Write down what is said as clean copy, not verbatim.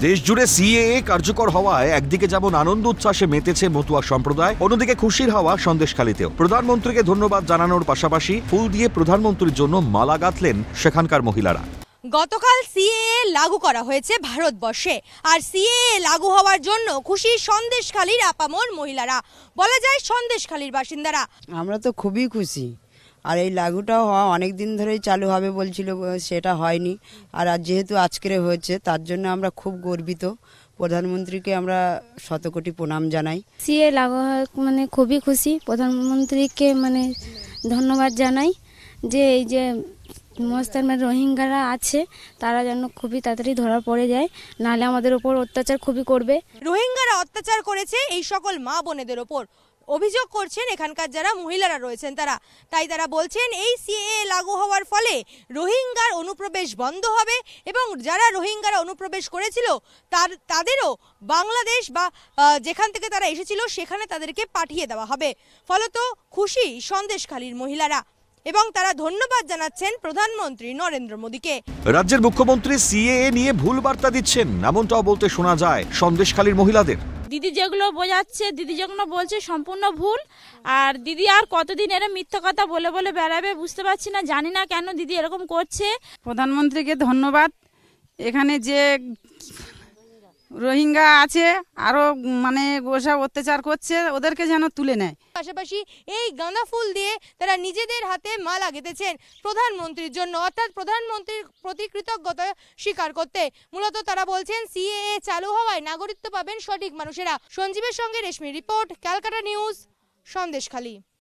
দেশ জুড়ে সিএএ কার্যকর হওয়ায় একদিকে যেমন আনন্দ উচ্ছ্বাসে মেতেছে মতুয়া সম্প্রদায়, অন্যদিকে খুশির হাওয়া সন্দেশখালীতেও। প্রধানমন্ত্রীকে ধন্যবাদ জানানোর পাশাপাশি ফুল দিয়ে প্রধানমন্ত্রীর জন্য মালা গাঁথলেন সেখানকার মহিলারা। গতকাল সিএএ লাগু করা হয়েছে ভারতবর্ষে, আর সিএএ লাগু হওয়ার জন্য খুশি সন্দেশখালীর আপামর মহিলারা, বলা যায় সন্দেশখালীর বাসিন্দারা। আমরা তো খুবই খুশি, আর এই লাগুটাও অনেক দিন ধরেই চালু হবে বলছিল, সেটা হয়নি। আর যেহেতু আজকের হয়েছে তার জন্য আমরা খুব গর্বিত। প্রধানমন্ত্রীকে আমরা শতকোটি প্রণাম জানাই। সিএ লাগু মানে খুবই খুশি, প্রধানমন্ত্রীকে মানে ধন্যবাদ জানাই যে এই যে মুসলমান রোহিঙ্গারা আছে তারা যেন খুবই তাড়াতাড়ি ধরা পড়ে যায়, নাহলে আমাদের ওপর অত্যাচার খুবই করবে। রোহিঙ্গারা অত্যাচার করেছে এই সকল মা বোনেদের ওপর, অভিযোগ করছেন এখানকার যারা মহিলারা রয়েছেন তারা। তাই তারা বলছেন এই সিএএ লাগু হওয়ার ফলে রোহিঙ্গার অনুপ্রবেশ বন্ধ হবে এবং যারা রোহিঙ্গারা অনুপ্রবেশ করেছিল তাদেরও বাংলাদেশ বা যেখান থেকে তারা এসেছিল সেখানে তাদেরকে পাঠিয়ে দেওয়া হবে। ফলত খুশি সন্দেশখালীর মহিলারা এবং তারা ধন্যবাদ জানাচ্ছেন প্রধানমন্ত্রী নরেন্দ্র মোদীকে। রাজ্যের মুখ্যমন্ত্রী সিএএ নিয়ে ভুল বার্তা দিচ্ছেন এমনটাও বলতে শোনা যায় সন্দেশখালীর মহিলাদের। দিদি যেগুলো বোঝাচ্ছে, দিদি যেগুলো বলছে সম্পূর্ণ ভুল। আর দিদি আর কতদিন এরা মিথ্যা কথা বলে বলে বেড়াবে বুঝতে পারছি না, জানি না কেন দিদি এরকম করছে। প্রধানমন্ত্রীকে ধন্যবাদ। এখানে যে রোহিঙ্গা আছে আরো মানে ওসব অত্যাচার করছে ওদেরকে যেন তুলে নেয়। পাশাপাশি এই গাঁদা ফুল দিয়ে তারা নিজেদের হাতে মালা গেঁথেছেন প্রধানমন্ত্রীর জন্য, অর্থাৎ প্রধানমন্ত্রীর প্রতি কৃতজ্ঞতা স্বীকার করতে। মূলত তারা বলছেন সিএএ চালু হওয়ায় নাগরিকত্ব পাবেন সঠিক মানুষেরা। সঞ্জীবের সঙ্গে রেশমি রিপোর্ট, ক্যালকাটা নিউজ, সন্দেশখালী।